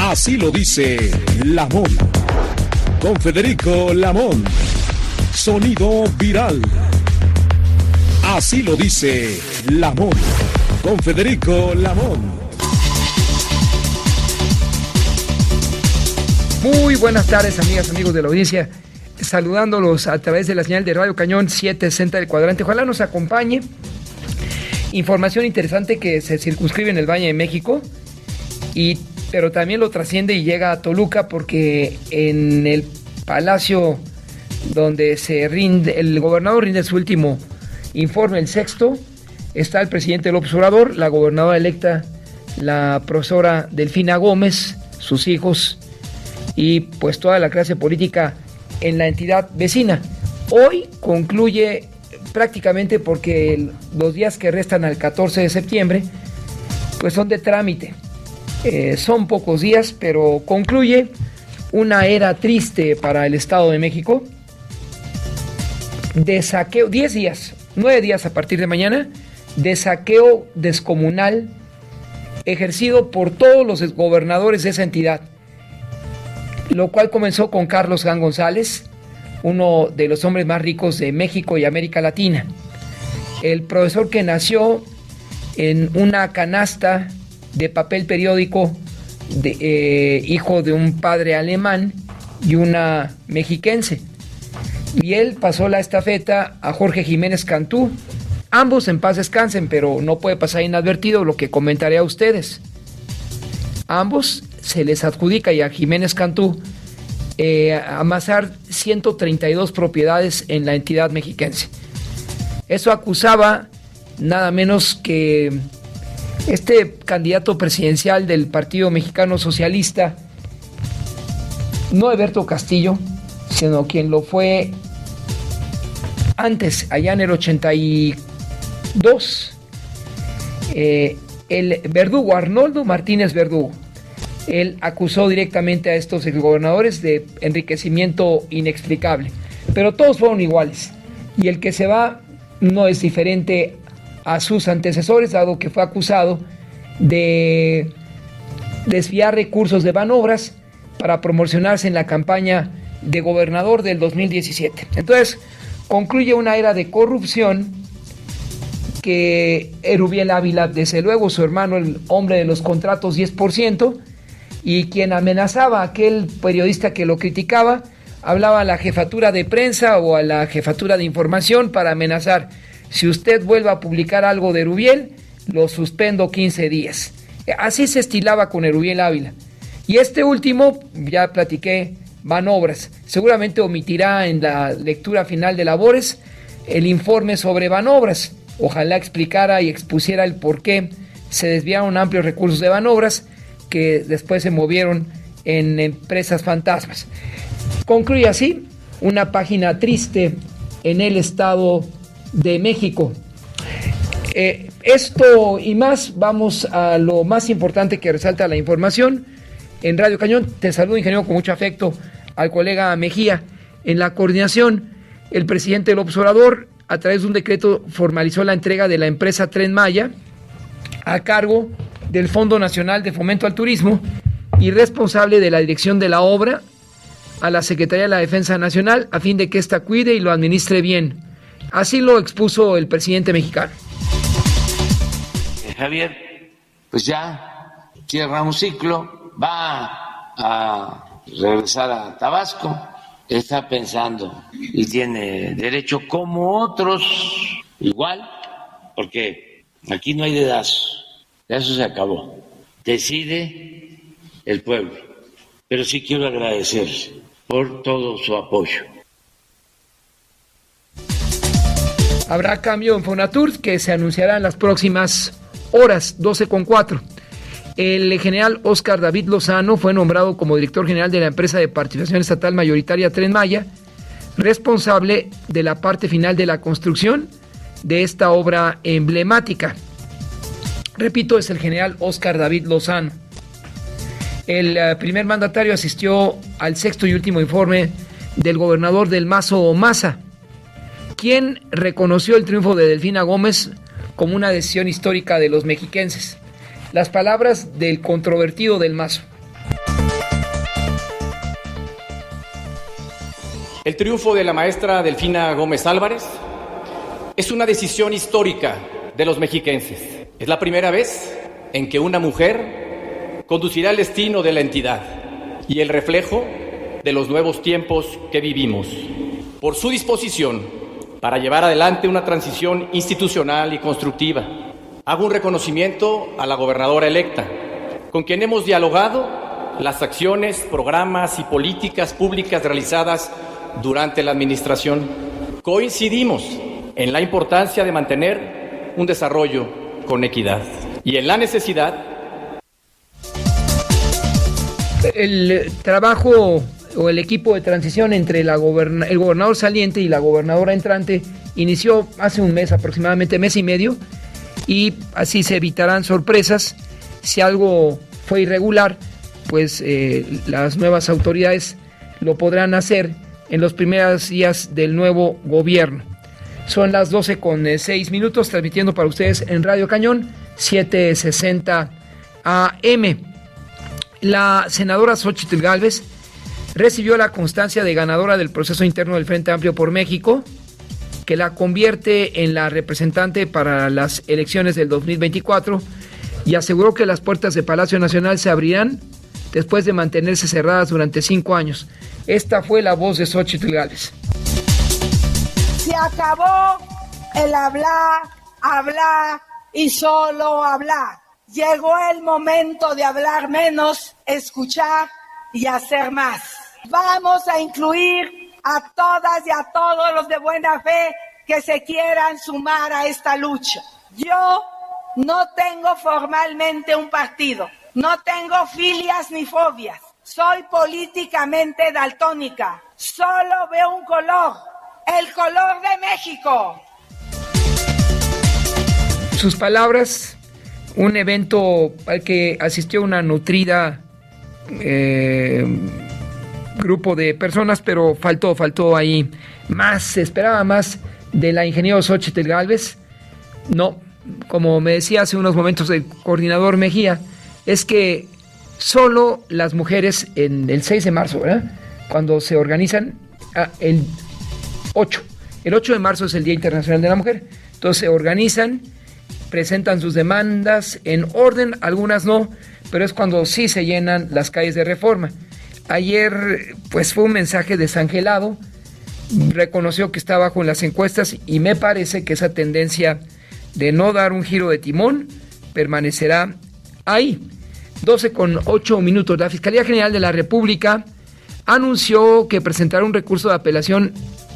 Así lo dice Lamón. Con Federico Lamón. Sonido viral. Así lo dice Lamón. Con Federico Lamón. Muy buenas tardes, amigas, amigos de la audiencia. Saludándolos a través de la señal de Radio Cañón 760 del Cuadrante. Ojalá nos acompañe. Información interesante que se circunscribe en el Valle de México, pero también lo trasciende y llega a Toluca, porque en el palacio donde el gobernador rinde su último informe, el sexto, está el presidente López Obrador, la gobernadora electa, la profesora Delfina Gómez, sus hijos y pues toda la clase política en la entidad vecina. Hoy concluye prácticamente, porque los días que restan al 14 de septiembre pues son de trámite. Son pocos días, pero concluye una era triste para el Estado de México de saqueo, 10 días, 9 días a partir de mañana, de saqueo descomunal ejercido por todos los gobernadores de esa entidad, lo cual comenzó con Carlos Gán González, uno de los hombres más ricos de México y América Latina. El profesor que nació en una canasta de papel periódico, hijo de un padre alemán y una mexiquense. Y él pasó la estafeta a Jorge Jiménez Cantú. Ambos en paz descansen, pero no puede pasar inadvertido lo que comentaré a ustedes. Ambos se les adjudica, y a Jiménez Cantú, amasar 132 propiedades en la entidad mexiquense. Eso acusaba nada menos que este candidato presidencial del Partido Mexicano Socialista, no Alberto Castillo, sino quien lo fue antes, allá en el 82, el Verdugo, Arnoldo Martínez Verdugo. Él acusó directamente a estos exgobernadores de enriquecimiento inexplicable, pero todos fueron iguales, y el que se va no es diferente a sus antecesores, dado que fue acusado de desviar recursos de Banobras para promocionarse en la campaña de gobernador del 2017. Entonces, concluye una era de corrupción que Erubiel Ávila, desde luego su hermano, el hombre de los contratos 10%, y quien amenazaba a aquel periodista que lo criticaba, hablaba a la jefatura de prensa o a la jefatura de información para amenazar: si usted vuelve a publicar algo de Erubiel, lo suspendo 15 días. Así se estilaba con Erubiel Ávila. Y este último, ya platiqué, Banobras, seguramente omitirá en la lectura final de labores el informe sobre Banobras. Ojalá explicara y expusiera el por qué se desviaron amplios recursos de Banobras, que después se movieron en empresas fantasmas. Concluye así una página triste en el Estado de México. Esto y más, vamos a lo más importante que resalta la información en Radio Cañón. Te saludo, ingeniero, con mucho afecto, al colega Mejía. En la coordinación, el presidente López Obrador, a través de un decreto, formalizó la entrega de la empresa Tren Maya a cargo del Fondo Nacional de Fomento al Turismo y responsable de la dirección de la obra a la Secretaría de la Defensa Nacional, a fin de que ésta cuide y lo administre bien. Así lo expuso el presidente mexicano. Javier, pues ya cierra un ciclo, va a regresar a Tabasco, está pensando y tiene derecho, como otros, igual, porque aquí no hay dedazos, eso se acabó, decide el pueblo. Pero sí quiero agradecer por todo su apoyo. Habrá cambio en Fonatur, que se anunciará en las próximas horas, 12:04. El general Óscar David Lozano fue nombrado como director general de la empresa de participación estatal mayoritaria Tren Maya, responsable de la parte final de la construcción de esta obra emblemática. Repito, es el general Óscar David Lozano. El primer mandatario asistió al sexto y último informe del gobernador del Mazo Maza, quien reconoció el triunfo de Delfina Gómez como una decisión histórica de los mexiquenses. Las palabras del controvertido del Mazo. El triunfo de la maestra Delfina Gómez Álvarez es una decisión histórica de los mexiquenses. Es la primera vez en que una mujer conducirá el destino de la entidad y el reflejo de los nuevos tiempos que vivimos. Por su disposición para llevar adelante una transición institucional y constructiva, hago un reconocimiento a la gobernadora electa, con quien hemos dialogado las acciones, programas y políticas públicas realizadas durante la administración. Coincidimos en la importancia de mantener un desarrollo con equidad y en la necesidad. El trabajo o el equipo de transición entre el gobernador saliente y la gobernadora entrante inició hace un mes, aproximadamente mes y medio, y así se evitarán sorpresas. Si algo fue irregular, pues las nuevas autoridades lo podrán hacer en los primeros días del nuevo gobierno. Son las 12:06, transmitiendo para ustedes en Radio Cañón 760 AM. La senadora Xóchitl Gálvez recibió la constancia de ganadora del proceso interno del Frente Amplio por México, que la convierte en la representante para las elecciones del 2024, y aseguró que las puertas de Palacio Nacional se abrirán después de mantenerse cerradas durante 5 años. Esta fue la voz de Xóchitl Gálvez. Se acabó el hablar y solo hablar. Llegó el momento de hablar menos, escuchar y hacer más. Vamos a incluir a todas y a todos los de buena fe que se quieran sumar a esta lucha. Yo no tengo formalmente un partido, no tengo filias ni fobias, soy políticamente daltónica, solo veo un color, el color de México. Sus palabras, un evento al que asistió una nutrida grupo de personas, pero faltó ahí más, se esperaba más de la ingeniero Xóchitl Gálvez. No, como me decía hace unos momentos el coordinador Mejía, es que solo las mujeres en el 6 de marzo, ¿verdad?, cuando se organizan, el 8 de marzo es el Día Internacional de la Mujer, entonces se organizan, presentan sus demandas en orden, algunas no, pero es cuando sí se llenan las calles de Reforma. Ayer pues fue un mensaje desangelado, reconoció que está bajo en las encuestas, y me parece que esa tendencia de no dar un giro de timón permanecerá ahí. 12:08. La Fiscalía General de la República anunció que presentará un recurso de apelación,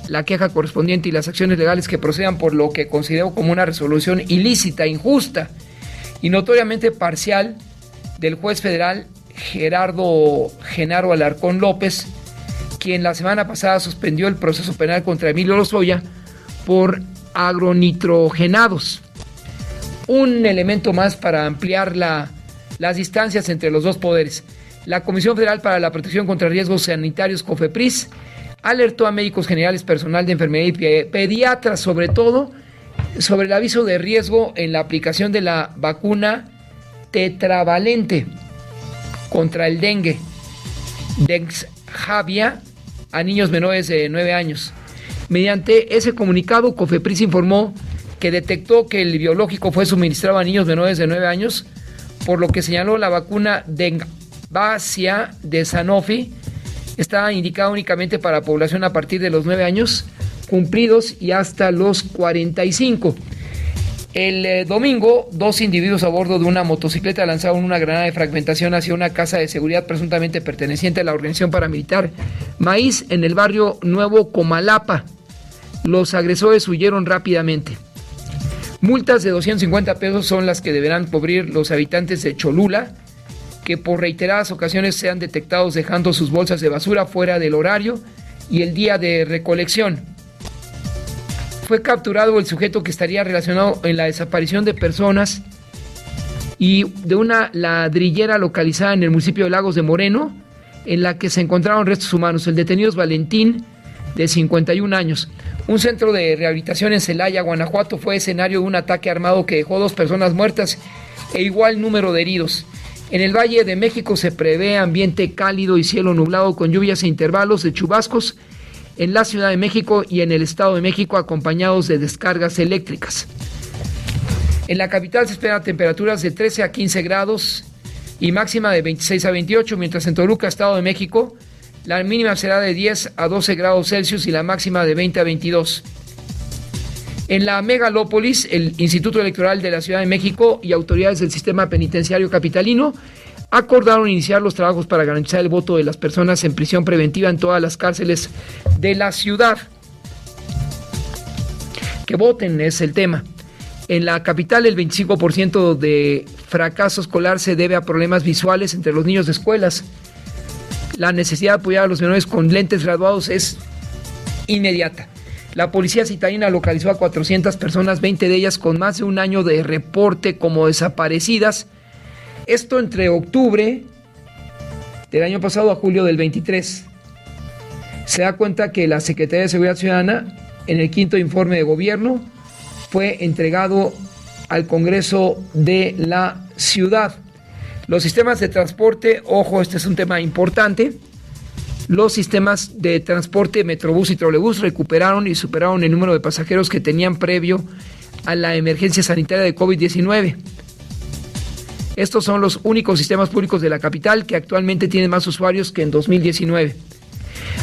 la queja correspondiente y las acciones legales que procedan por lo que consideró como una resolución ilícita, injusta y notoriamente parcial del juez federal Genaro Alarcón López, quien la semana pasada suspendió el proceso penal contra Emilio Lozoya por agronitrogenados. Un elemento más para ampliar las distancias entre los dos poderes. La Comisión Federal para la Protección contra Riesgos Sanitarios, COFEPRIS, alertó a médicos generales, personal de enfermería y pediatras, sobre todo, sobre el aviso de riesgo en la aplicación de la vacuna tetravalente contra el dengue, Dexavia, a niños menores de 9 años. Mediante ese comunicado, COFEPRIS informó que detectó que el biológico fue suministrado a niños menores de 9 años, por lo que señaló la vacuna Dengvacia de Sanofi está indicada únicamente para población a partir de los 9 años cumplidos y hasta los 45. El domingo, 2 individuos a bordo de una motocicleta lanzaron una granada de fragmentación hacia una casa de seguridad presuntamente perteneciente a la organización paramilitar Maíz en el barrio Nuevo Comalapa. Los agresores huyeron rápidamente. Multas de 250 pesos son las que deberán cubrir los habitantes de Cholula, que por reiteradas ocasiones sean detectados dejando sus bolsas de basura fuera del horario y el día de recolección. Fue capturado el sujeto que estaría relacionado en la desaparición de personas y de una ladrillera localizada en el municipio de Lagos de Moreno, en la que se encontraron restos humanos. El detenido es Valentín, de 51 años. Un centro de rehabilitación en Celaya, Guanajuato, fue escenario de un ataque armado que dejó 2 personas muertas e igual número de heridos. En el Valle de México se prevé ambiente cálido y cielo nublado con lluvias e intervalos de chubascos en la Ciudad de México y en el Estado de México, acompañados de descargas eléctricas. En la capital se esperan temperaturas de 13 a 15 grados y máxima de 26 a 28, mientras en Toluca, Estado de México, la mínima será de 10 a 12 grados Celsius y la máxima de 20 a 22. En la megalópolis, el Instituto Electoral de la Ciudad de México y autoridades del sistema penitenciario capitalino acordaron iniciar los trabajos para garantizar el voto de las personas en prisión preventiva en todas las cárceles de la ciudad. Que voten es el tema. En la capital, el 25% de fracaso escolar se debe a problemas visuales entre los niños de escuelas. La necesidad de apoyar a los menores con lentes graduados es inmediata. La policía citadina localizó a 400 personas, 20 de ellas con más de un año de reporte como desaparecidas. Esto entre octubre del año pasado a julio del 23. Se da cuenta que la Secretaría de Seguridad Ciudadana, en el 5º informe de gobierno, fue entregado al Congreso de la ciudad. Los sistemas de transporte, ojo, este es un tema importante. Los sistemas de transporte Metrobús y Trolebús recuperaron y superaron el número de pasajeros que tenían previo a la emergencia sanitaria de COVID-19. Estos son los únicos sistemas públicos de la capital que actualmente tienen más usuarios que en 2019.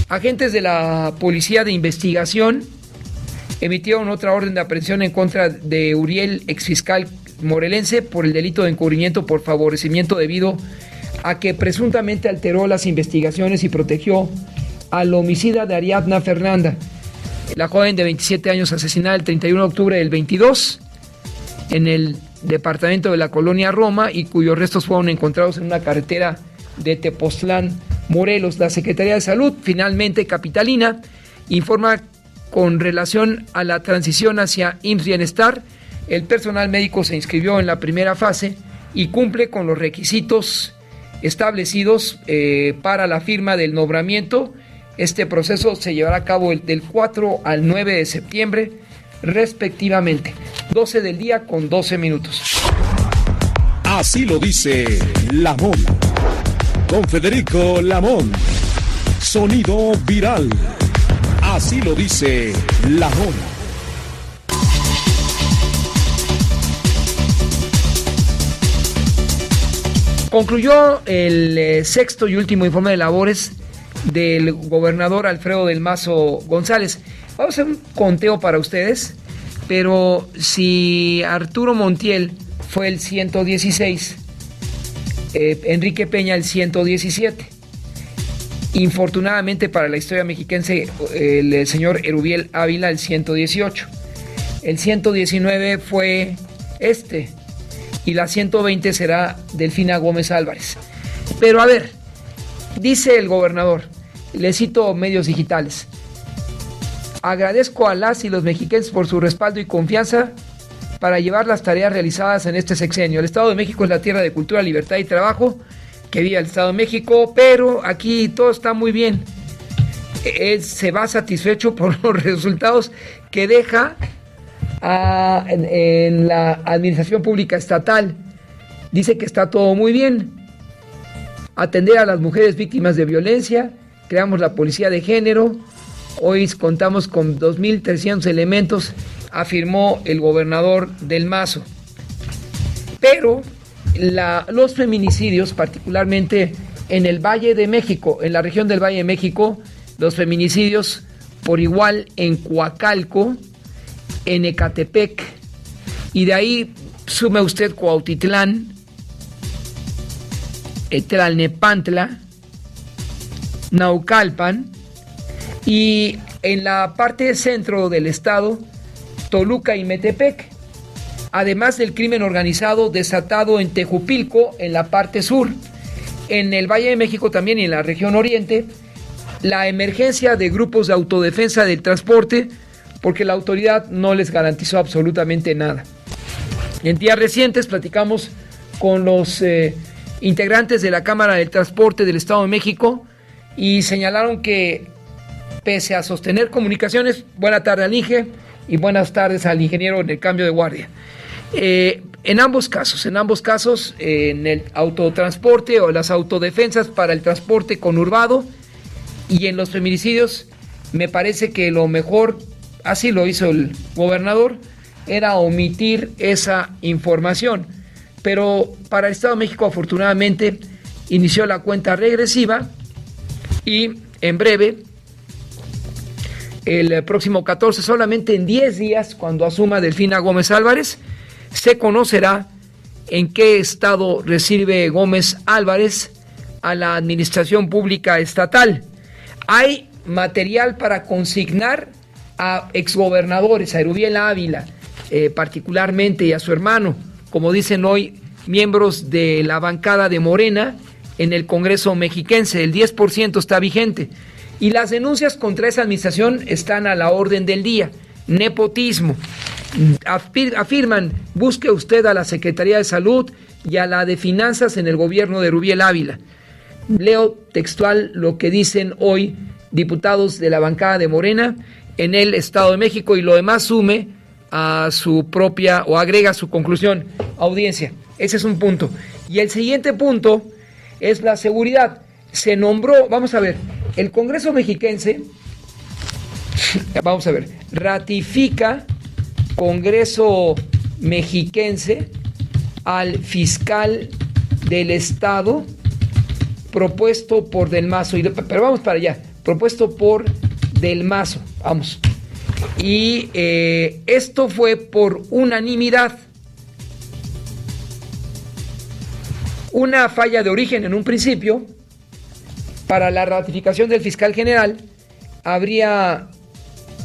Agentes de la Policía de Investigación emitieron otra orden de aprehensión en contra de Uriel, exfiscal morelense, por el delito de encubrimiento por favorecimiento debido a que presuntamente alteró las investigaciones y protegió al homicida de Ariadna Fernanda, la joven de 27 años asesinada el 31 de octubre del 22 en el departamento de la colonia Roma y cuyos restos fueron encontrados en una carretera de Tepoztlán, Morelos. La Secretaría de Salud, finalmente capitalina, informa con relación a la transición hacia IMSS Bienestar. El personal médico se inscribió en la primera fase y cumple con los requisitos establecidos para la firma del nombramiento. Este proceso se llevará a cabo del 4 al 9 de septiembre, respectivamente. 12 del día con 12 minutos. Así lo dice Lamón. Con Federico Lamón. Sonido viral. Así lo dice Lamón. Concluyó el sexto y último informe de labores del gobernador Alfredo del Mazo González. Vamos a hacer un conteo para ustedes, pero si Arturo Montiel fue el 116, Enrique Peña el 117. Infortunadamente para la historia mexiquense, el señor Erubiel Ávila el 118. El 119 fue y la 120 será Delfina Gómez Álvarez. Pero a ver, dice el gobernador, le cito medios digitales: agradezco a las y los mexiquenses por su respaldo y confianza para llevar las tareas realizadas en este sexenio. El Estado de México es la tierra de cultura, libertad y trabajo. Que viva el Estado de México, pero aquí todo está muy bien. Él se va satisfecho por los resultados que deja en la administración pública estatal. Dice que está todo muy bien. Atender a las mujeres víctimas de violencia, creamos la policía de género, hoy contamos con 2.300 elementos, afirmó el gobernador del Mazo. Pero los feminicidios, particularmente en el Valle de México, en la región del Valle de México, los feminicidios por igual en Coacalco, en Ecatepec, y de ahí sume usted Cuautitlán, Tlalnepantla, Naucalpan, y en la parte centro del estado, Toluca y Metepec. Además del crimen organizado desatado en Tejupilco, en la parte sur. En el Valle de México también y en la región oriente, la emergencia de grupos de autodefensa del transporte, porque la autoridad no les garantizó absolutamente nada. En días recientes platicamos con los integrantes de la Cámara del Transporte del Estado de México y señalaron que, pese a sostener comunicaciones, buena tarde al INGE y buenas tardes al ingeniero en el cambio de guardia. En ambos casos, en el autotransporte o las autodefensas para el transporte conurbado y en los feminicidios, me parece que lo mejor, así lo hizo el gobernador, era omitir esa información. Pero para el Estado de México, afortunadamente, inició la cuenta regresiva y en breve, el próximo 14, solamente en 10 días, cuando asuma Delfina Gómez Álvarez, se conocerá en qué estado recibe Gómez Álvarez a la administración pública estatal. Hay material para consignar a exgobernadores, a Erubiel Ávila, particularmente, y a su hermano, como dicen hoy miembros de la bancada de Morena en el Congreso mexiquense. El 10% está vigente. Y las denuncias contra esa administración están a la orden del día. Nepotismo. Afirman, busque usted a la Secretaría de Salud y a la de Finanzas en el gobierno de Erubiel Ávila. Leo textual lo que dicen hoy diputados de la bancada de Morena en el Estado de México, y lo demás sume a su propia, o agrega su conclusión. Audiencia, ese es un punto. Y el siguiente punto es la seguridad. Se nombró, vamos a ver, el Congreso mexiquense, vamos a ver, ratifica Congreso mexiquense al fiscal del Estado propuesto por Del Mazo, pero vamos para allá, propuesto por Del Mazo, vamos. Y esto fue por unanimidad. Una falla de origen en un principio para la ratificación del fiscal general habría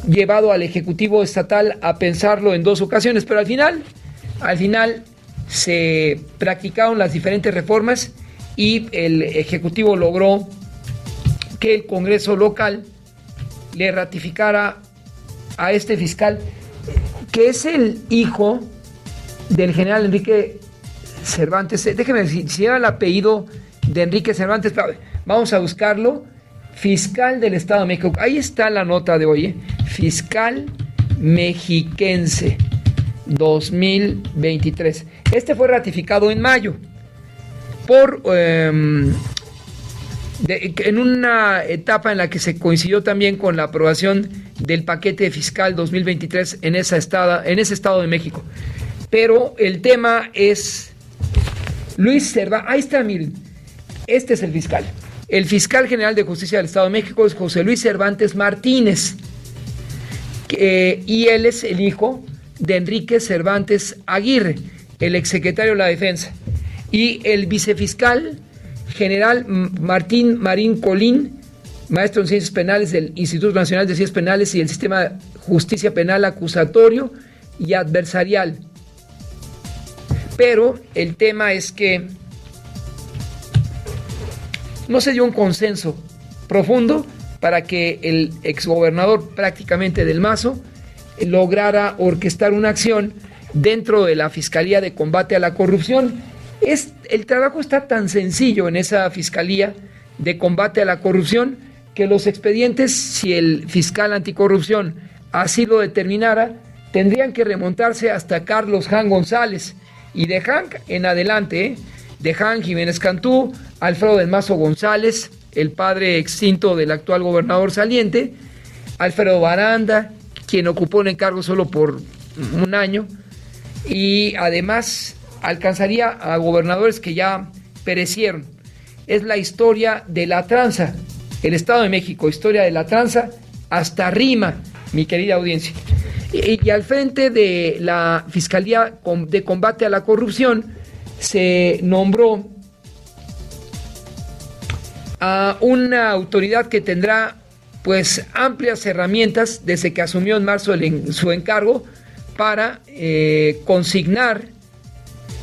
llevado al Ejecutivo Estatal a pensarlo en 2 ocasiones, pero al final se practicaron las diferentes reformas y el Ejecutivo logró que el Congreso local le ratificara a este fiscal, que es el hijo del general Enrique Cervantes. Déjeme decir, si lleva el apellido de Enrique Cervantes, vamos a buscarlo. Fiscal del Estado de México. Ahí está la nota de hoy, fiscal mexiquense 2023. Este fue ratificado en mayo en una etapa en la que se coincidió también con la aprobación del paquete fiscal 2023 en ese Estado de México. Pero el tema es Luis Cervantes. Ahí está, miren, este es el fiscal. El fiscal general de Justicia del Estado de México es José Luis Cervantes Martínez, y él es el hijo de Enrique Cervantes Aguirre, el exsecretario de la Defensa. Y el vicefiscal general Martín Marín Colín, maestro en Ciencias Penales del Instituto Nacional de Ciencias Penales y el Sistema de Justicia Penal Acusatorio y Adversarial. Pero el tema es que no se dio un consenso profundo para que el exgobernador prácticamente Del Mazo lograra orquestar una acción dentro de la Fiscalía de Combate a la Corrupción. El trabajo está tan sencillo en esa Fiscalía de Combate a la Corrupción que los expedientes, si el fiscal anticorrupción así lo determinara, tendrían que remontarse hasta Carlos Jan González, y de Jan en adelante, de Jan Jiménez Cantú, Alfredo Del Mazo González, el padre extinto del actual gobernador saliente, Alfredo Baranda, quien ocupó el encargo solo por un año, y además alcanzaría a gobernadores que ya perecieron. Es la historia de la tranza, el Estado de México, historia de la tranza, hasta rima, mi querida audiencia. Y al frente de la Fiscalía de Combate a la Corrupción se nombró a una autoridad que tendrá pues amplias herramientas desde que asumió en marzo su encargo para consignar.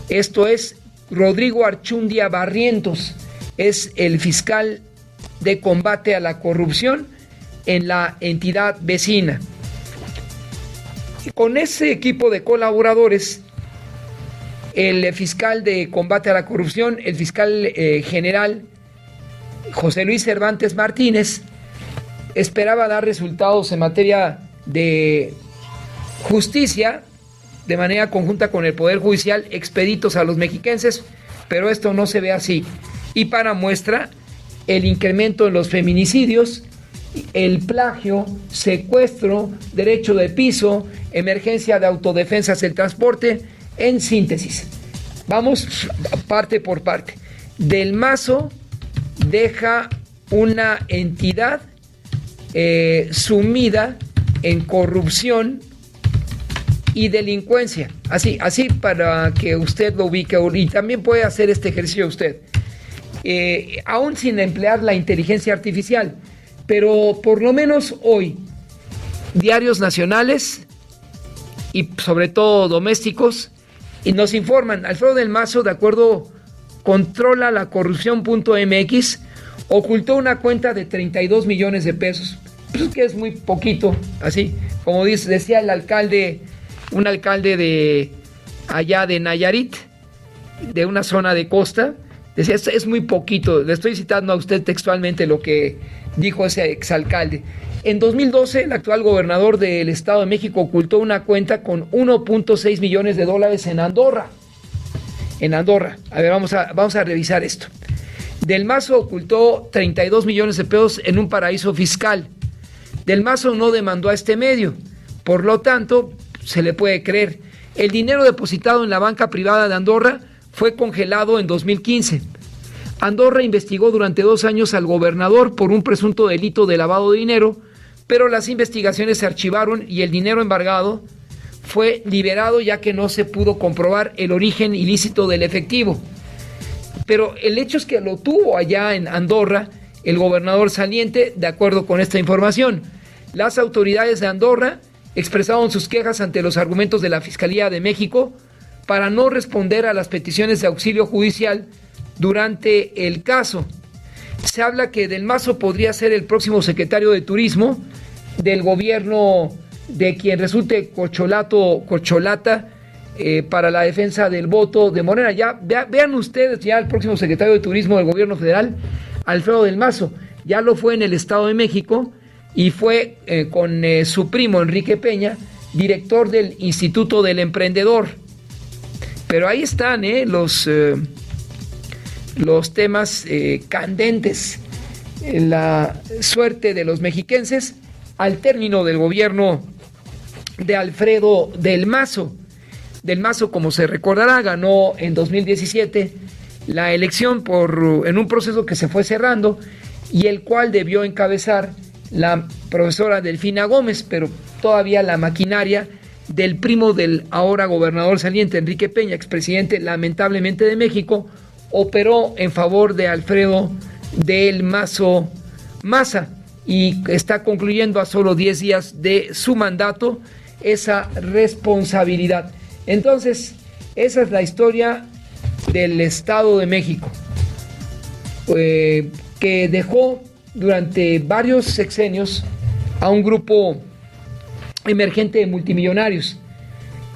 Esto es Rodrigo Archundia Barrientos, es el fiscal de combate a la corrupción en la entidad vecina. Y con ese equipo de colaboradores, el fiscal de combate a la corrupción, el fiscal general José Luis Cervantes Martínez, esperaba dar resultados en materia de justicia de manera conjunta con el Poder Judicial, expeditos a los mexiquenses, pero esto no se ve así. Y para muestra, el incremento en los feminicidios el plagio, secuestro, derecho de piso, emergencia de autodefensas del transporte. En síntesis, vamos parte por parte. Del Mazo deja una entidad sumida en corrupción y delincuencia, así para que usted lo ubique, y también puede hacer este ejercicio usted, aún sin emplear la inteligencia artificial. Pero por lo menos hoy, diarios nacionales y sobre todo domésticos y nos informan: Alfredo del Mazo, de acuerdo, controla la corrupción.mx, ocultó una cuenta de 32 millones de pesos. Pues es que es muy poquito, así como decía el alcalde, un alcalde de allá de Nayarit, de una zona de costa, decía: es muy poquito. Le estoy citando a usted textualmente lo que dijo ese exalcalde. En 2012, el actual gobernador del Estado de México ocultó una cuenta con 1.6 millones de dólares en Andorra. En Andorra. A ver, vamos a revisar esto. Del Mazo ocultó 32 millones de pesos en un paraíso fiscal. Del Mazo no demandó a este medio. Por lo tanto, se le puede creer. El dinero depositado en la banca privada de Andorra fue congelado en 2015. Andorra investigó durante 2 años al gobernador por un presunto delito de lavado de dinero, pero las investigaciones se archivaron y el dinero embargado fue liberado, ya que no se pudo comprobar el origen ilícito del efectivo. Pero el hecho es que lo tuvo allá en Andorra el gobernador saliente, de acuerdo con esta información. Las autoridades de Andorra expresaron sus quejas ante los argumentos de la Fiscalía de México para no responder a las peticiones de auxilio judicial durante el caso. Se habla que Del Mazo podría ser el próximo secretario de Turismo del gobierno de quien resulte corcholata para la defensa del voto de Morena. Ya vean ustedes, ya el próximo secretario de Turismo del gobierno federal, Alfredo del Mazo, ya lo fue en el Estado de México y fue con su primo Enrique Peña, director del Instituto del Emprendedor. Pero ahí están los temas candentes, la suerte de los mexiquenses al término del gobierno de Alfredo del Mazo. Del Mazo, como se recordará, ganó en 2017 la elección en un proceso que se fue cerrando y el cual debió encabezar la profesora Delfina Gómez, pero todavía la maquinaria del primo del ahora gobernador saliente, Enrique Peña, expresidente lamentablemente de México, operó en favor de Alfredo del Mazo Maza y está concluyendo a solo 10 días de su mandato esa responsabilidad. Entonces, esa es la historia del Estado de México, que dejó durante varios sexenios a un grupo emergente de multimillonarios.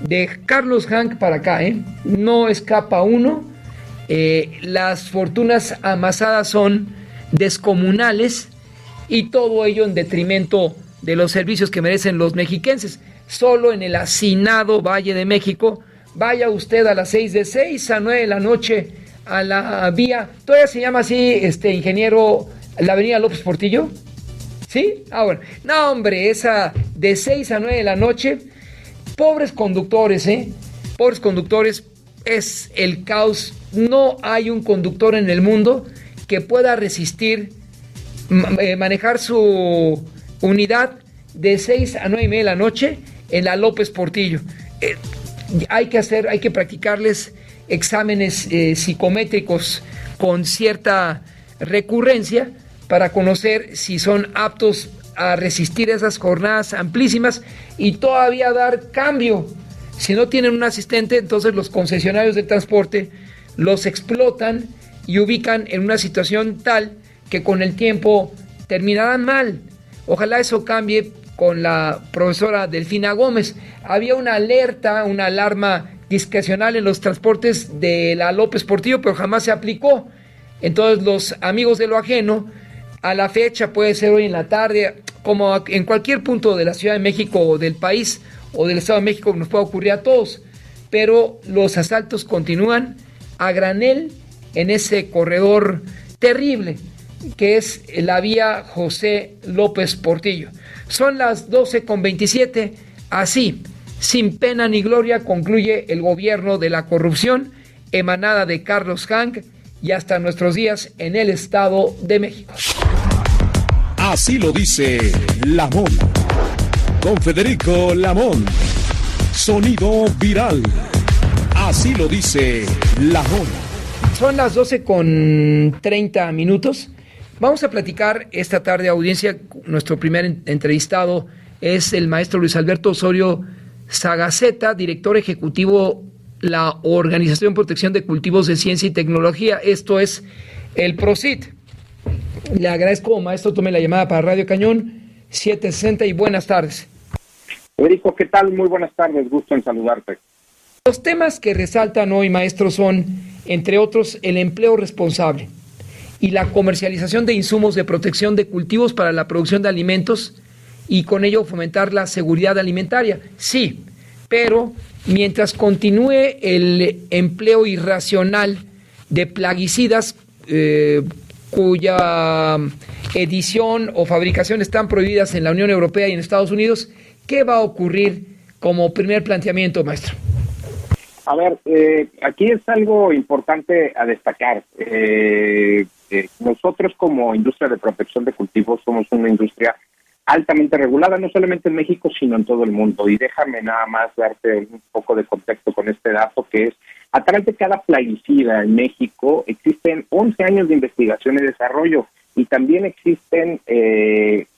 De Carlos Hank para acá, no escapa uno. Las fortunas amasadas son descomunales y todo ello en detrimento de los servicios que merecen los mexiquenses. Solo en el hacinado Valle de México, vaya usted a las 6 a 9 de la noche a la vía, todavía se llama así, ingeniero, la avenida López Portillo, ¿sí? Bueno, no hombre, esa de 6 a 9 de la noche, pobres conductores, pobres conductores, es el caos. No hay un conductor en el mundo que pueda resistir manejar su unidad de 6 a 9 y media de la noche en la López Portillo. Hay que practicarles exámenes psicométricos con cierta recurrencia para conocer si son aptos a resistir esas jornadas amplísimas y todavía dar cambio. Si no tienen un asistente, entonces los concesionarios de transporte los explotan y ubican en una situación tal que con el tiempo terminarán mal. Ojalá eso cambie con la profesora Delfina Gómez. Había una alarma discrecional en los transportes de la López Portillo, pero jamás se aplicó. Entonces los amigos de lo ajeno, a la fecha, puede ser hoy en la tarde, como en cualquier punto de la Ciudad de México o del país o del Estado de México, nos puede ocurrir a todos, pero los asaltos continúan a granel en ese corredor terrible que es la vía José López Portillo. Son las 12:27, así, sin pena ni gloria, concluye el gobierno de la corrupción emanada de Carlos Hank y hasta nuestros días en el Estado de México. Así lo dice Lamón. Con Federico Lamón. Sonido viral. Así lo dice Lamón. Son las 12:30. Vamos a platicar esta tarde, audiencia. Nuestro primer entrevistado es el maestro Luis Alberto Osorio Sagaceta, director ejecutivo de la Organización Protección de Cultivos de Ciencia y Tecnología. Esto es el PROCIT. Le agradezco, maestro, tome la llamada para Radio Cañón 760 y buenas tardes. Federico, ¿qué tal? Muy buenas tardes, gusto en saludarte. Los temas que resaltan hoy, maestro, son, entre otros, el empleo responsable y la comercialización de insumos de protección de cultivos para la producción de alimentos y con ello fomentar la seguridad alimentaria. Sí, pero mientras continúe el empleo irracional de plaguicidas cuya edición o fabricación están prohibidas en la Unión Europea y en Estados Unidos, ¿qué va a ocurrir como primer planteamiento, maestro? A ver, aquí es algo importante a destacar. Nosotros como industria de protección de cultivos somos una industria altamente regulada, no solamente en México, sino en todo el mundo. Y déjame nada más darte un poco de contexto con este dato, que es, a través de cada plaguicida en México existen 11 años de investigación y desarrollo, y también existen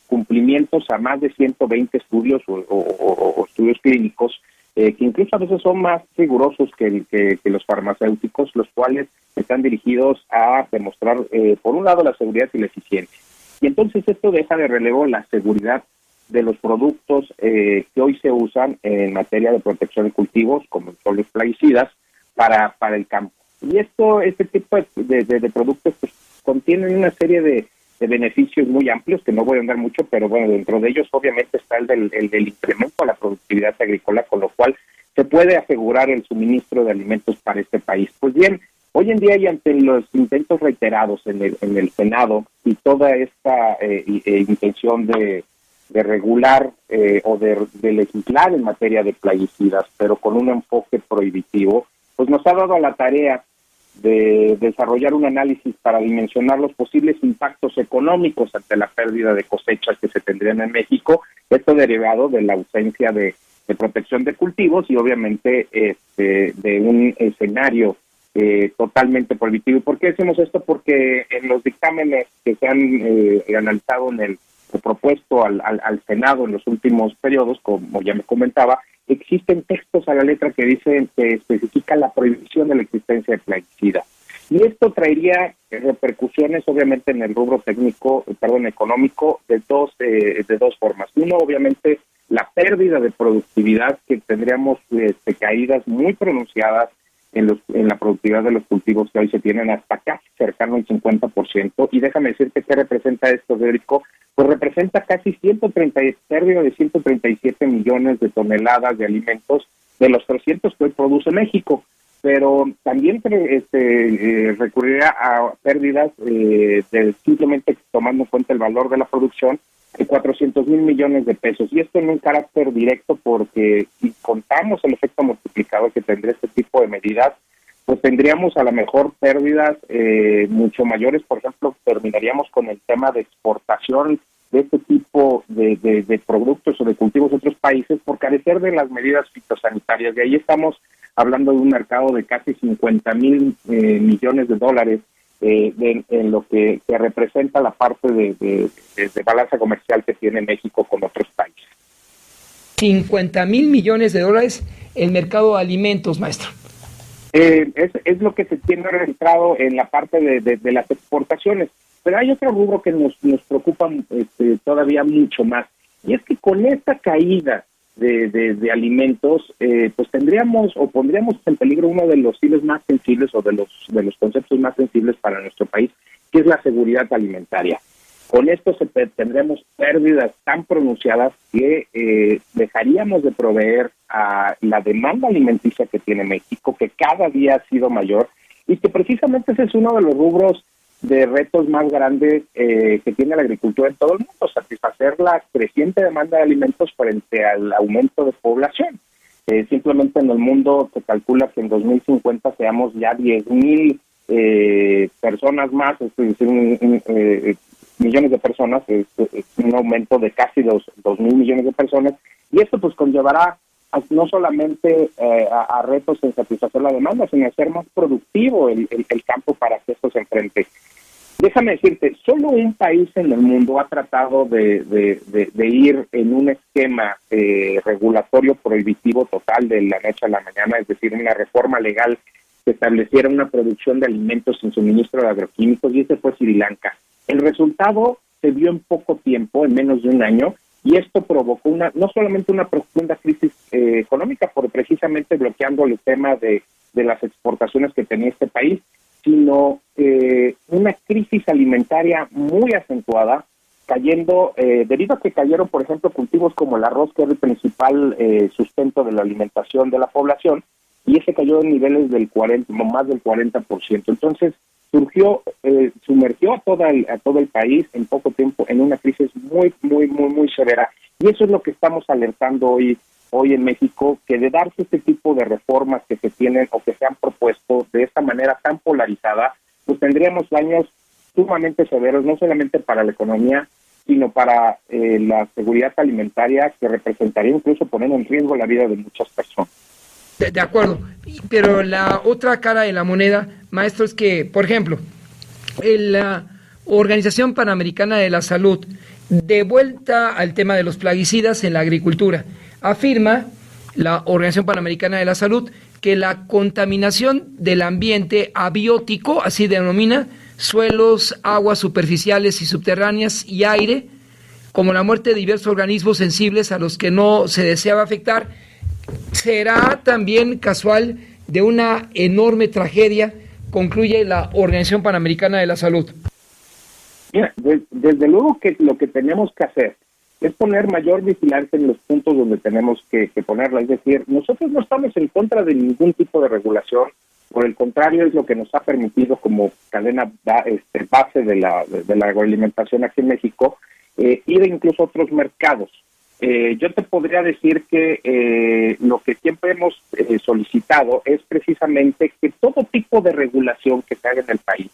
cumplimientos a más de 120 estudios o estudios clínicos, que incluso a veces son más rigurosos que los farmacéuticos, los cuales están dirigidos a demostrar, por un lado, la seguridad y la eficiencia. Y entonces esto deja de relevo la seguridad de los productos que hoy se usan en materia de protección de cultivos, como son los plaguicidas, para el campo. Y este tipo de productos pues, contienen una serie de beneficios muy amplios, que no voy a andar mucho, pero bueno, dentro de ellos obviamente está el del incremento a la productividad agrícola, con lo cual se puede asegurar el suministro de alimentos para este país. Pues bien, hoy en día y ante los intentos reiterados en el Senado y toda esta intención de regular o de legislar en materia de plaguicidas, pero con un enfoque prohibitivo, pues nos ha dado a la tarea de desarrollar un análisis para dimensionar los posibles impactos económicos ante la pérdida de cosechas que se tendrían en México, esto derivado de la ausencia de protección de cultivos y obviamente de un escenario totalmente prohibitivo. ¿Y por qué decimos esto? Porque en los dictámenes que se han analizado o propuesto al Senado en los últimos periodos, como ya me comentaba, existen textos a la letra que dicen que especifican la prohibición de la existencia de plaguicidas. Y esto traería repercusiones, obviamente, en el rubro económico de dos formas. Uno, obviamente, la pérdida de productividad, que tendríamos caídas muy pronunciadas en la productividad de los cultivos que hoy se tienen hasta casi cercano al 50%. Y déjame decirte qué representa esto, Federico. Pues representa casi pérdida de 137 millones de toneladas de alimentos de los 300 que hoy produce México. Pero también recurriría a pérdidas simplemente tomando en cuenta el valor de la producción de 400,000 millones de pesos. Y esto en un carácter directo, porque si contamos el efecto multiplicador que tendría este tipo de medidas, pues tendríamos a lo mejor pérdidas mucho mayores. Por ejemplo, terminaríamos con el tema de exportación de este tipo de productos o de cultivos a otros países por carecer de las medidas fitosanitarias. De ahí estamos hablando de un mercado de casi 50,000 millones de dólares en lo que representa la parte de balanza comercial que tiene México con otros países. 50,000 millones de dólares el mercado de alimentos, maestro. Es lo que se tiene registrado en la parte de las exportaciones. Pero hay otro rubro que nos preocupa todavía mucho más, y es que con esta caída de alimentos, pues tendríamos o pondríamos en peligro uno de los hilos más sensibles o de los conceptos más sensibles para nuestro país, que es la seguridad alimentaria. Con esto tendremos pérdidas tan pronunciadas que dejaríamos de proveer a la demanda alimenticia que tiene México, que cada día ha sido mayor, y que precisamente ese es uno de los rubros de retos más grandes que tiene la agricultura en todo el mundo, satisfacer la creciente demanda de alimentos frente al aumento de población. Simplemente en el mundo se calcula que en 2050 seamos ya 10,000 personas más, es decir, millones de personas, un aumento de casi 2,000 millones de personas, y esto pues conllevará no solamente a retos en satisfacer la demanda, sino a ser más productivo el campo para que esto se enfrente. Déjame decirte, solo un país en el mundo ha tratado de ir en un esquema regulatorio prohibitivo total de la noche a la mañana, es decir, una reforma legal que estableciera una producción de alimentos sin suministro de agroquímicos, y ese fue Sri Lanka. El resultado se vio en poco tiempo, en menos de un año, y esto provocó no solamente una profunda crisis económica, por precisamente bloqueando el tema de las exportaciones que tenía este país, sino una crisis alimentaria muy acentuada, cayendo, debido a que cayeron, por ejemplo, cultivos como el arroz, que es el principal sustento de la alimentación de la población, y ese cayó en niveles del más del 40%. Entonces, sumergió a todo el país en poco tiempo en una crisis muy, muy, muy, muy severa. Y eso es lo que estamos alertando hoy en México, que de darse este tipo de reformas que se tienen o que se han propuesto de esta manera tan polarizada, pues tendríamos daños sumamente severos, no solamente para la economía, sino para la seguridad alimentaria, que representaría incluso poner en riesgo la vida de muchas personas. De acuerdo, pero la otra cara de la moneda, maestro, es que, por ejemplo, la Organización Panamericana de la Salud, de vuelta al tema de los plaguicidas en la agricultura, afirma la Organización Panamericana de la Salud que la contaminación del ambiente abiótico, así denomina, suelos, aguas superficiales y subterráneas y aire, como la muerte de diversos organismos sensibles a los que no se deseaba afectar, será también casual de una enorme tragedia, concluye la Organización Panamericana de la Salud. Mira, desde luego que lo que tenemos que hacer es poner mayor vigilancia en los puntos donde tenemos que ponerla. Es decir, nosotros no estamos en contra de ningún tipo de regulación, por el contrario, es lo que nos ha permitido como cadena base de la agroalimentación aquí en México, ir incluso a otros mercados. Yo te podría decir que lo que siempre hemos solicitado es precisamente que todo tipo de regulación que se haga en el país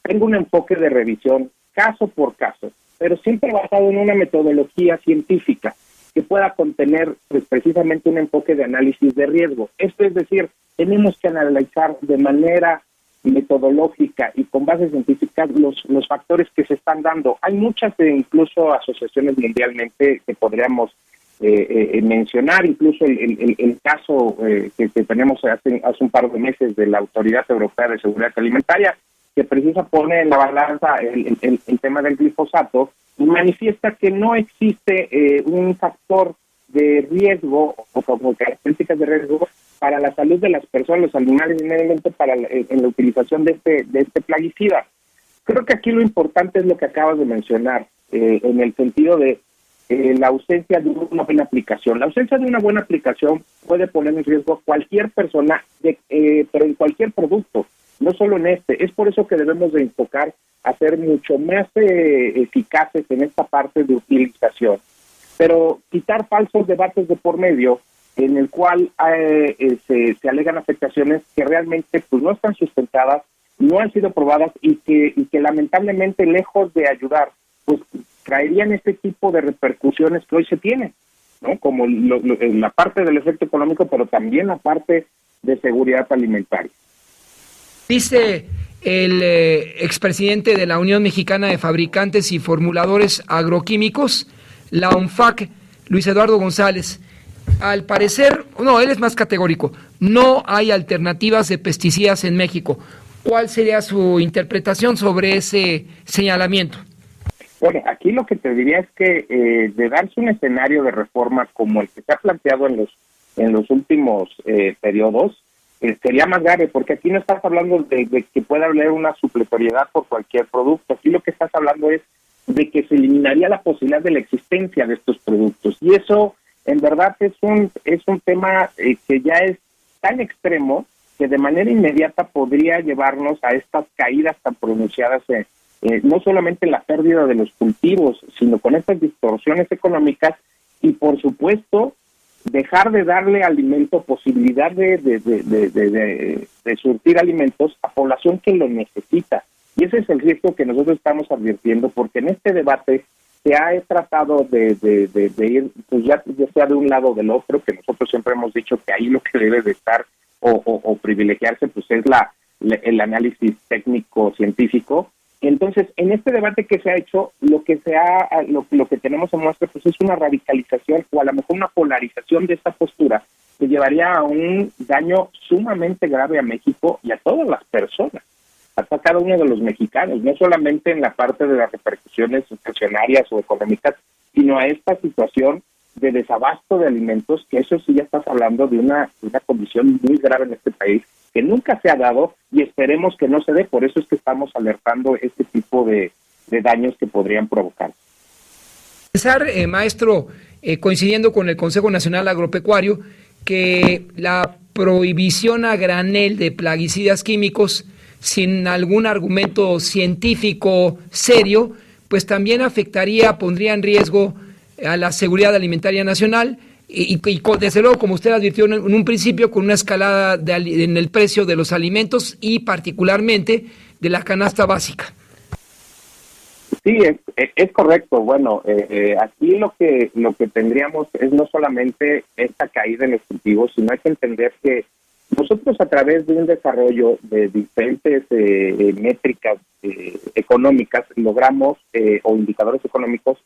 tenga un enfoque de revisión caso por caso, pero siempre basado en una metodología científica que pueda contener pues, precisamente un enfoque de análisis de riesgo. Esto es decir, tenemos que analizar de manera metodológica y con bases científicas los factores que se están dando. Hay muchas incluso asociaciones mundialmente que podríamos mencionar, incluso el caso que tenemos hace un par de meses de la Autoridad Europea de Seguridad Alimentaria, que precisa pone en la balanza el tema del glifosato y manifiesta que no existe un factor de riesgo o como características de riesgo para la salud de las personas, los animales y medio ambiente en la utilización de este plaguicida. Creo que aquí lo importante es lo que acabas de mencionar, en el sentido de la ausencia de una buena aplicación. La ausencia de una buena aplicación puede poner en riesgo a cualquier persona, pero en cualquier producto, no solo en este. Es por eso que debemos de enfocar a ser mucho más eficaces en esta parte de utilización. Pero quitar falsos debates de por medio en el cual se alegan afectaciones que realmente pues no están sustentadas, no han sido probadas y que lamentablemente, lejos de ayudar, pues traerían este tipo de repercusiones que hoy se tienen, ¿no? Como la parte del efecto económico, pero también la parte de seguridad alimentaria. Dice el expresidente de la Unión Mexicana de Fabricantes y Formuladores Agroquímicos, la UNFAC, Luis Eduardo González. Al parecer, no, él es más categórico, no hay alternativas de pesticidas en México. ¿Cuál sería su interpretación sobre ese señalamiento? Bueno, aquí lo que te diría es que de darse un escenario de reforma como el que se ha planteado en los últimos periodos, sería más grave, porque aquí no estás hablando de que pueda haber una supletoriedad por cualquier producto. Aquí lo que estás hablando es de que se eliminaría la posibilidad de la existencia de estos productos. Y eso, en verdad, es un tema que ya es tan extremo que de manera inmediata podría llevarnos a estas caídas tan pronunciadas, no solamente en la pérdida de los cultivos, sino con estas distorsiones económicas y, por supuesto, dejar de darle alimento, posibilidad de surtir alimentos a población que lo necesita. Y ese es el riesgo que nosotros estamos advirtiendo, porque en este debate se ha tratado de ir, pues ya sea de un lado o del otro, que nosotros siempre hemos dicho que ahí lo que debe de estar o privilegiarse pues es el análisis técnico-científico. Entonces, en este debate que se ha hecho, lo que tenemos en muestra pues es una radicalización o a lo mejor una polarización de esta postura que llevaría a un daño sumamente grave a México y a todas las personas, hasta cada uno de los mexicanos, no solamente en la parte de las repercusiones inflacionarias o económicas, sino a esta situación de desabasto de alimentos, que eso sí ya estás hablando de una condición muy grave en este país, que nunca se ha dado y esperemos que no se dé. Por eso es que estamos alertando este tipo de daños que podrían provocar. Maestro, coincidiendo con el Consejo Nacional Agropecuario, que la prohibición a granel de plaguicidas químicos sin algún argumento científico serio, pues también pondría en riesgo a la seguridad alimentaria nacional y desde luego, como usted advirtió en un principio, con una escalada en el precio de los alimentos y particularmente de la canasta básica. Sí, es correcto. Bueno, aquí lo que tendríamos es no solamente esta caída en los cultivos, sino hay que entender que nosotros a través de un desarrollo de diferentes métricas económicas logramos, o indicadores económicos,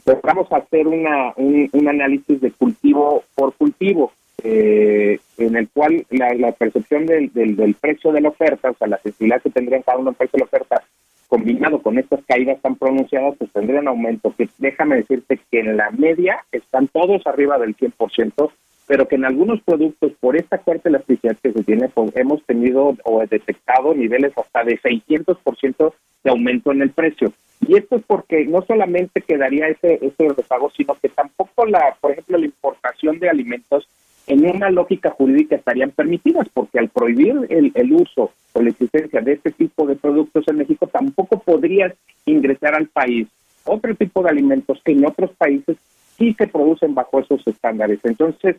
logramos hacer un análisis de cultivo por cultivo, en el cual la percepción del precio de la oferta, o sea, la sensibilidad que tendría cada uno el precio de la oferta, combinado con estas caídas tan pronunciadas, pues tendría un aumento que, déjame decirte que en la media están todos arriba del 100%, pero que en algunos productos, por esta fuerte elasticidad que se tiene, pues, hemos tenido o detectado niveles hasta de 600% de aumento en el precio. Y esto es porque no solamente quedaría ese rezago, sino que tampoco por ejemplo, la importación de alimentos en una lógica jurídica estarían permitidas, porque al prohibir el uso o la existencia de este tipo de productos en México, tampoco podrías ingresar al país otro tipo de alimentos que en otros países sí se producen bajo esos estándares. Entonces,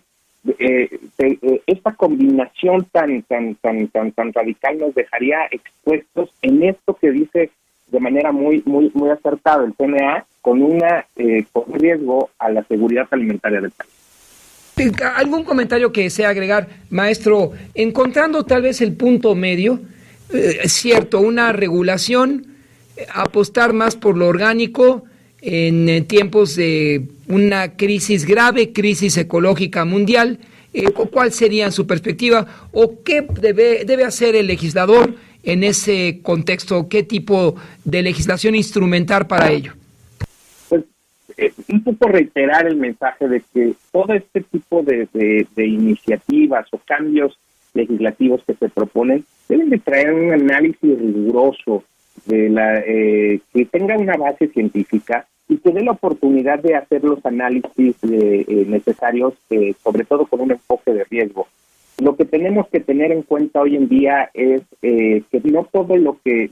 esta combinación tan radical nos dejaría expuestos en esto que dice de manera muy acertada el CNA, con un riesgo a la seguridad alimentaria del país. ¿Algún comentario que desea agregar, maestro? Encontrando tal vez el punto medio, es cierto, una regulación, apostar más por lo orgánico en tiempos de una grave crisis ecológica mundial. ¿Cuál sería su perspectiva o qué debe hacer el legislador en ese contexto? ¿Qué tipo de legislación instrumentar para ello? Pues un poco reiterar el mensaje de que todo este tipo de iniciativas o cambios legislativos que se proponen deben de traer un análisis riguroso que tenga una base científica y que dé la oportunidad de hacer los análisis necesarios, sobre todo con un enfoque de riesgo. Lo que tenemos que tener en cuenta hoy en día es que no todo lo que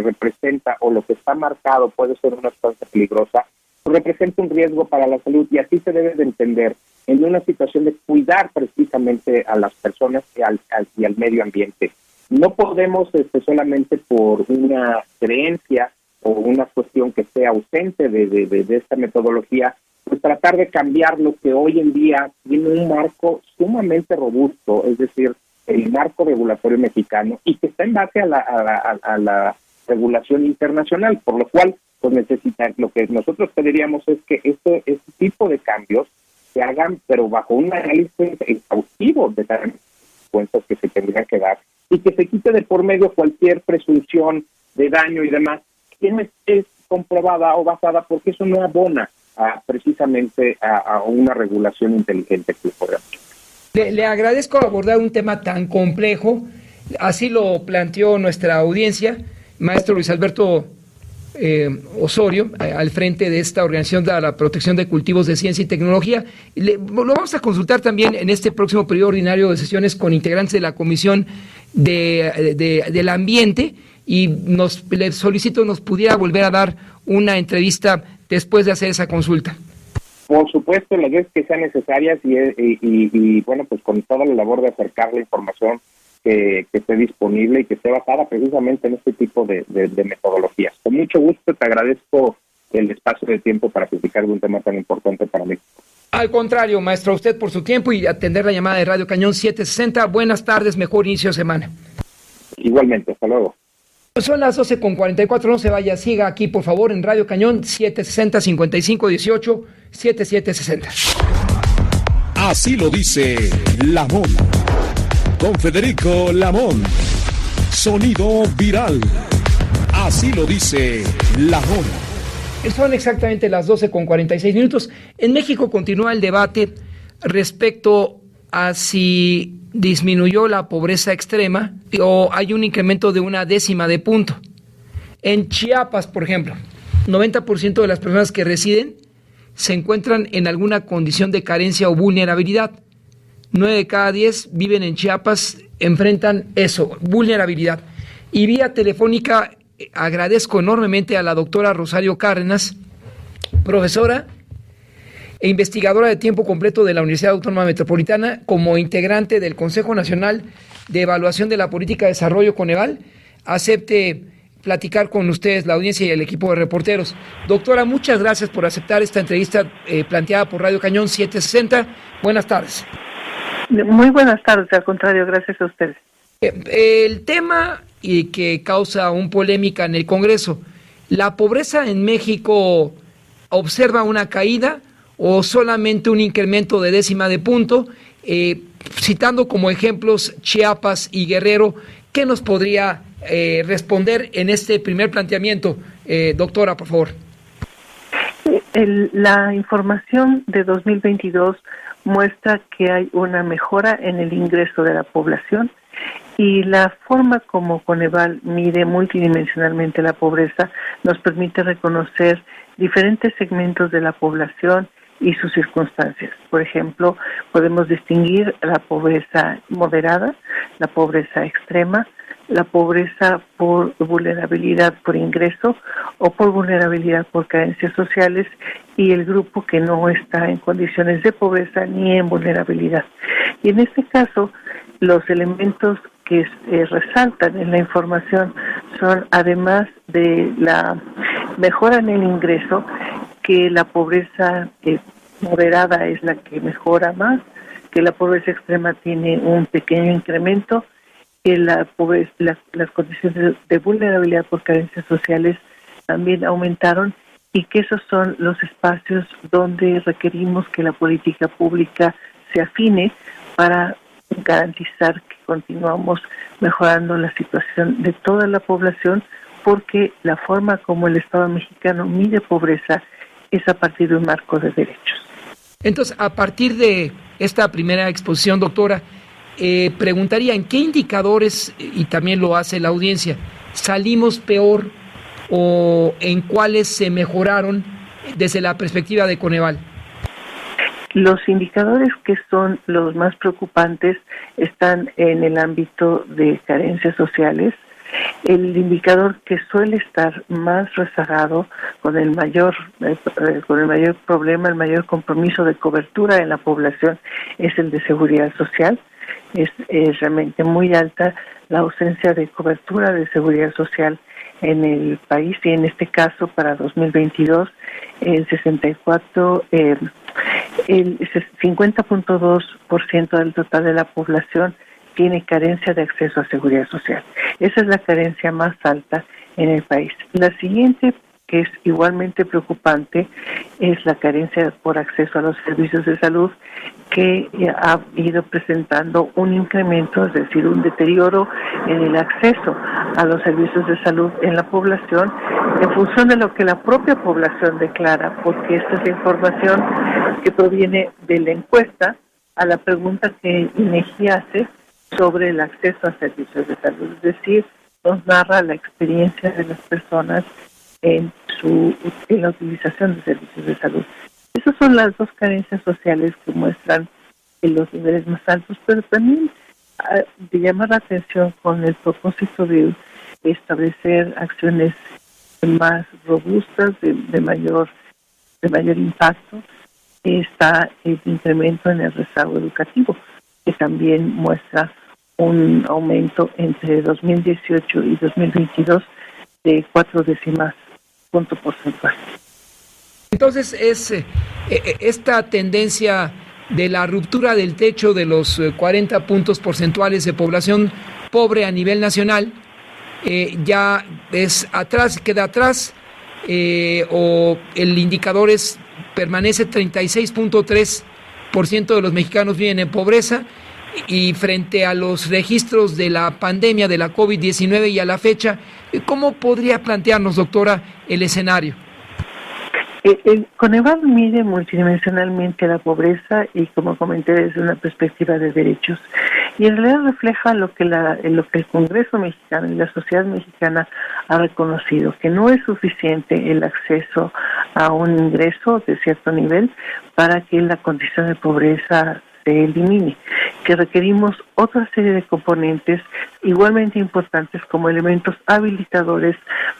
representa o lo que está marcado puede ser una sustancia peligrosa, representa un riesgo para la salud, y así se debe de entender en una situación de cuidar precisamente a las personas y al medio ambiente. No podemos solamente por una creencia o una cuestión que sea ausente de esta metodología, pues tratar de cambiar lo que hoy en día tiene un marco sumamente robusto, es decir, el marco regulatorio mexicano, y que está en base a la regulación internacional, por lo cual pues lo que nosotros pediríamos es que este tipo de cambios se hagan, pero bajo un análisis exhaustivo de las consecuencias que se tendrían que dar, y que se quite de por medio cualquier presunción de daño y demás que no esté comprobada o basada, porque eso no abona precisamente a una regulación inteligente que podamos. Le agradezco abordar un tema tan complejo, así lo planteó nuestra audiencia. Maestro Luis Alberto Osorio, al frente de esta organización de la protección de cultivos de ciencia y tecnología. Lo vamos a consultar también en este próximo periodo ordinario de sesiones con integrantes de la Comisión del Ambiente, y le solicito nos pudiera volver a dar una entrevista después de hacer esa consulta. Por supuesto, las veces que sean necesarias y bueno, pues con toda la labor de acercar la información que esté disponible y que esté basada precisamente en este tipo de metodologías. Con mucho gusto, te agradezco el espacio de tiempo para platicar de un tema tan importante para mí. Al contrario, maestro, a usted por su tiempo y atender la llamada de Radio Cañón 760. Buenas tardes, mejor inicio de semana. Igualmente, hasta luego. Son las 12:44, no se vaya, siga aquí por favor en Radio Cañón 760-5518, 7760. Así lo dice Lamón. Don Federico Lamón. Sonido viral. Así lo dice Lamón. Son exactamente las 12:46. En México continúa el debate respecto a si disminuyó la pobreza extrema o hay un incremento de 0.1 de punto. En Chiapas, por ejemplo, 90% de las personas que residen se encuentran en alguna condición de carencia o vulnerabilidad. 9 de cada 10 viven en Chiapas, enfrentan eso, vulnerabilidad. Y vía telefónica agradezco enormemente a la doctora Rosario Cárdenas, profesora e investigadora de tiempo completo de la Universidad Autónoma Metropolitana, como integrante del Consejo Nacional de Evaluación de la Política de Desarrollo, Coneval, acepte platicar con ustedes, la audiencia y el equipo de reporteros. Doctora, muchas gracias por aceptar esta entrevista planteada por Radio Cañón 760. Buenas tardes. Muy buenas tardes, al contrario, gracias a ustedes. El tema que causa una polémica en el Congreso, ¿la pobreza en México observa una caída o solamente un incremento de 0.1 de punto? Citando como ejemplos Chiapas y Guerrero, ¿qué nos podría responder en este primer planteamiento? Doctora, por favor. La información de 2022 muestra que hay una mejora en el ingreso de la población, y la forma como Coneval mide multidimensionalmente la pobreza nos permite reconocer diferentes segmentos de la población y sus circunstancias. Por ejemplo, podemos distinguir la pobreza moderada, la pobreza extrema, la pobreza por vulnerabilidad por ingreso o por vulnerabilidad por carencias sociales, y el grupo que no está en condiciones de pobreza ni en vulnerabilidad. Y en este caso, los elementos que resaltan en la información son, además de la mejora en el ingreso, que la pobreza moderada es la que mejora más, que la pobreza extrema tiene un pequeño incremento, que las condiciones de vulnerabilidad por carencias sociales también aumentaron, y que esos son los espacios donde requerimos que la política pública se afine para garantizar que continuamos mejorando la situación de toda la población, porque la forma como el Estado mexicano mide pobreza es a partir de un marco de derechos. Entonces, a partir de esta primera exposición, doctora, preguntaría, ¿en qué indicadores, y también lo hace la audiencia, salimos peor o en cuáles se mejoraron desde la perspectiva de Coneval? Los indicadores que son los más preocupantes están en el ámbito de carencias sociales. El indicador que suele estar más rezagado, con el mayor problema, el mayor compromiso de cobertura en la población, es el de seguridad social. Es realmente muy alta la ausencia de cobertura de seguridad social en el país, y en este caso para 2022 el 50.2% del total de la población tiene carencia de acceso a seguridad social. Esa es la carencia más alta en el país. La siguiente, que es igualmente preocupante, es la carencia por acceso a los servicios de salud, que ha ido presentando un incremento, es decir, un deterioro en el acceso a los servicios de salud en la población, en función de lo que la propia población declara, porque esta es la información que proviene de la encuesta a la pregunta que INEGI hace sobre el acceso a servicios de salud. Es decir, nos narra la experiencia de las personas en la utilización de servicios de salud. Esas son las dos carencias sociales que muestran en los niveles más altos, pero también de llamar la atención con el propósito de establecer acciones más robustas, de mayor impacto, está el incremento en el rezago educativo, que también muestra un aumento entre 2018 y 2022 de 4 décimas punto porcentual. Entonces es esta tendencia de la ruptura del techo de los 40 puntos porcentuales de población pobre a nivel nacional, ya es atrás, queda atrás, o el indicador permanece 36.3% de los mexicanos viven en pobreza, y frente a los registros de la pandemia de la COVID-19 y a la fecha, ¿cómo podría plantearnos, doctora, el escenario? El Coneval mide multidimensionalmente la pobreza y, como comenté, desde una perspectiva de derechos. Y en realidad refleja lo que el Congreso mexicano y la sociedad mexicana ha reconocido, que no es suficiente el acceso a un ingreso de cierto nivel para que la condición de pobreza se elimine, que requerimos otra serie de componentes igualmente importantes como elementos habilitadores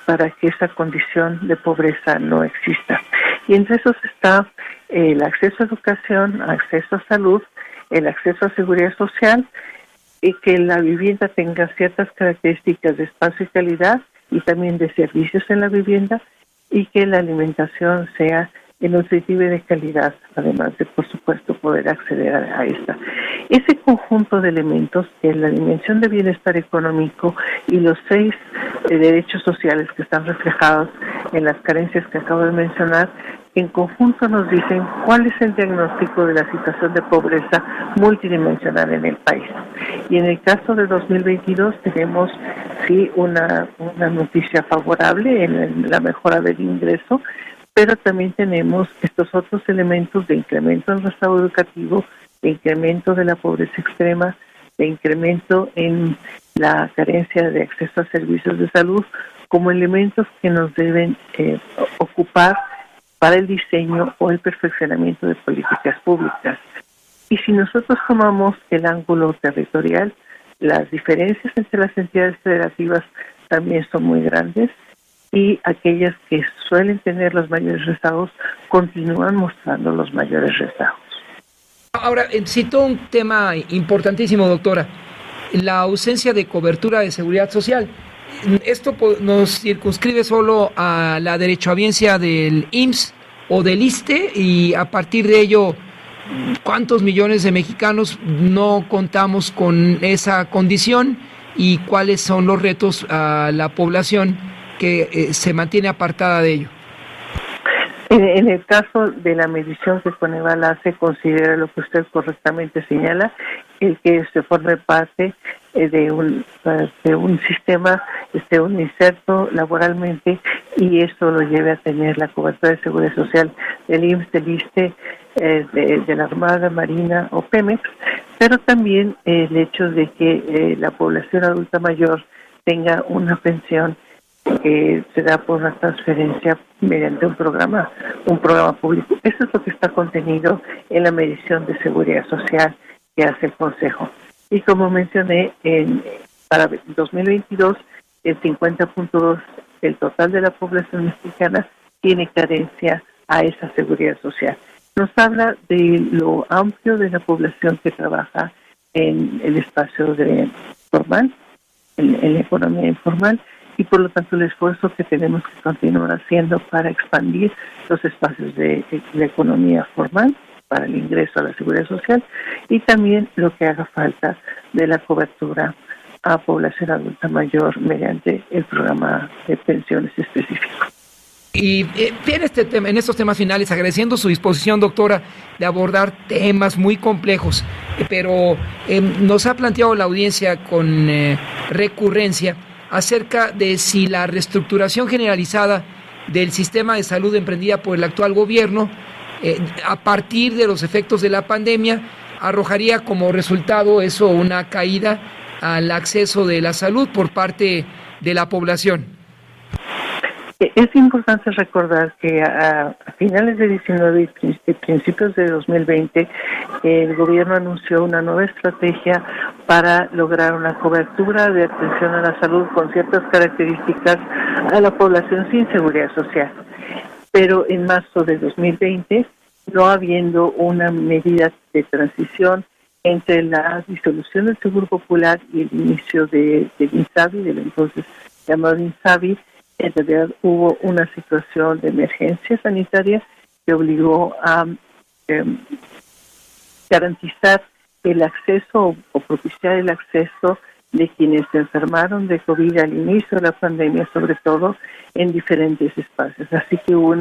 para que esa condición de pobreza no exista. Y entre esos está el acceso a educación, acceso a salud, el acceso a seguridad social, y que la vivienda tenga ciertas características de espacio y calidad y también de servicios en la vivienda, y que la alimentación sea nutritiva y de calidad, además de, por supuesto, poder acceder a esta. Ese conjunto de elementos, la dimensión de bienestar económico y los 6 derechos sociales que están reflejados en las carencias que acabo de mencionar, en conjunto nos dicen cuál es el diagnóstico de la situación de pobreza multidimensional en el país. Y en el caso de 2022 tenemos sí una noticia favorable en la mejora del ingreso, pero también tenemos estos otros elementos de incremento en el rezago educativo, de incremento de la pobreza extrema, de incremento en la carencia de acceso a servicios de salud, como elementos que nos deben ocupar para el diseño o el perfeccionamiento de políticas públicas. Y si nosotros tomamos el ángulo territorial, las diferencias entre las entidades federativas también son muy grandes, y aquellas que suelen tener los mayores rezagos continúan mostrando los mayores rezagos. Ahora, citó un tema importantísimo, doctora, la ausencia de cobertura de seguridad social. Esto nos circunscribe solo a la derechohabiencia del IMSS o del ISSSTE, y a partir de ello, ¿cuántos millones de mexicanos no contamos con esa condición y cuáles son los retos a la población que se mantiene apartada de ello? En el caso de la medición que Coneval hace, considera lo que usted correctamente señala, el que se forme parte de un sistema, un inserto laboralmente, y eso lo lleve a tener la cobertura de seguridad social del IMSS, del ISSSTE, de la Armada, Marina o Pemex, pero también el hecho de que la población adulta mayor tenga una pensión que se da por una transferencia mediante un programa público. Eso es lo que está contenido en la medición de seguridad social que hace el Consejo. Y como mencioné, para 2022, el 50.2% del total de la población mexicana tiene carencia a esa seguridad social. Nos habla de lo amplio de la población que trabaja en el espacio formal, en la economía informal, y por lo tanto el esfuerzo que tenemos que continuar haciendo para expandir los espacios de la economía formal para el ingreso a la seguridad social, y también lo que haga falta de la cobertura a población adulta mayor mediante el programa de pensiones específico. Y en estos temas finales, agradeciendo su disposición, doctora, de abordar temas muy complejos, pero nos ha planteado la audiencia con recurrencia acerca de si la reestructuración generalizada del sistema de salud emprendida por el actual gobierno, a partir de los efectos de la pandemia, arrojaría como resultado eso una caída al acceso de la salud por parte de la población. Es importante recordar que a finales de 19 y principios de 2020, el gobierno anunció una nueva estrategia para lograr una cobertura de atención a la salud con ciertas características a la población sin seguridad social. Pero en marzo de 2020, no habiendo una medida de transición entre la disolución del Seguro Popular y el inicio del INSABI, del entonces llamado INSABI, en realidad hubo una situación de emergencia sanitaria que obligó a garantizar el acceso o propiciar el acceso de quienes se enfermaron de COVID al inicio de la pandemia, sobre todo en diferentes espacios. Así que hubo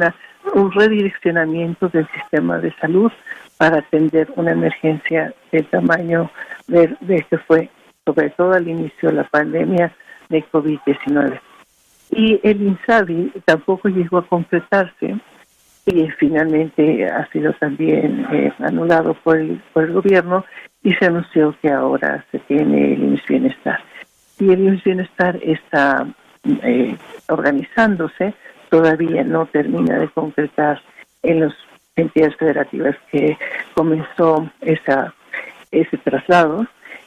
un redireccionamiento del sistema de salud para atender una emergencia del tamaño de que fue, sobre todo al inicio de la pandemia de COVID-19. Y el INSABI tampoco llegó a completarse y finalmente ha sido también anulado por el gobierno y se anunció que ahora se tiene el IMSS Bienestar. Y el IMSS Bienestar está organizándose, todavía no termina de concretar en las entidades federativas que comenzó ese traslado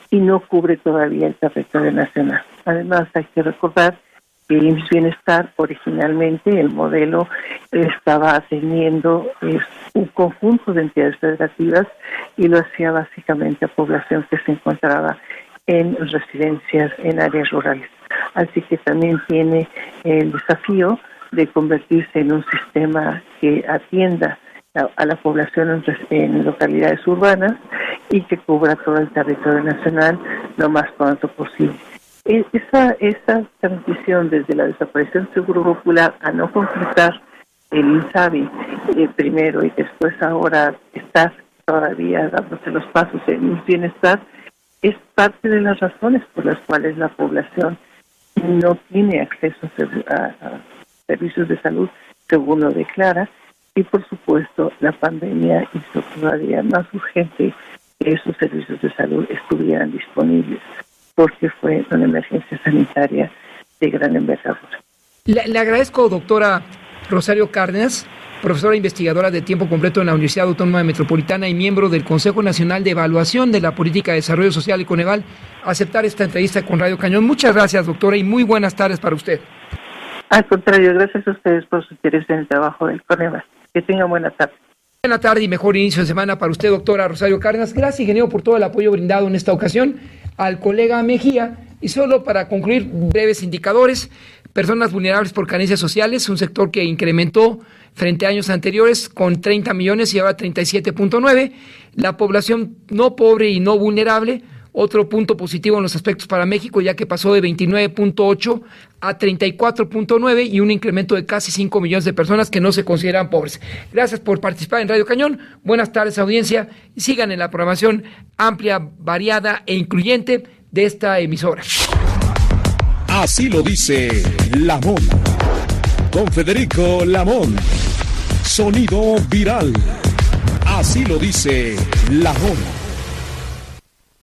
y no cubre todavía el territorio nacional. Además, hay que recordar que el IMSS Bienestar, originalmente el modelo estaba atendiendo un conjunto de entidades federativas y lo hacía básicamente a población que se encontraba en residencias en áreas rurales. Así que también tiene el desafío de convertirse en un sistema que atienda a la población en localidades urbanas y que cubra todo el territorio nacional lo más pronto posible. Esa transición desde la desaparición del Seguro Popular a no completar el INSABI primero y después ahora estar todavía dándose los pasos en el bienestar es parte de las razones por las cuales la población no tiene acceso a servicios de salud según lo declara, y por supuesto la pandemia hizo todavía más urgente que esos servicios de salud estuvieran disponibles, porque fue una emergencia sanitaria de gran envergadura. Le agradezco, doctora Rosario Cárdenas, profesora investigadora de tiempo completo en la Universidad Autónoma Metropolitana y miembro del Consejo Nacional de Evaluación de la Política de Desarrollo Social y Coneval, aceptar esta entrevista con Radio Cañón. Muchas gracias, doctora, y muy buenas tardes para usted. Al contrario, gracias a ustedes por su interés en el trabajo del Coneval. Que tengan buena tarde. Buena tarde y mejor inicio de semana para usted, doctora Rosario Cárdenas. Gracias, ingeniero, por todo el apoyo brindado en esta ocasión al colega Mejía. Y solo para concluir, breves indicadores: personas vulnerables por carencias sociales, un sector que incrementó frente a años anteriores con 30 millones y ahora 37.9. La población no pobre y no vulnerable, otro punto positivo en los aspectos para México, ya que pasó de 29.8 a 34.9 y un incremento de casi 5 millones de personas que no se consideran pobres. Gracias por participar en Radio Cañón. Buenas tardes, audiencia, y sigan en la programación amplia, variada e incluyente de esta emisora. Así lo dice Lamón. Don Federico Lamón. Sonido viral. Así lo dice Lamón.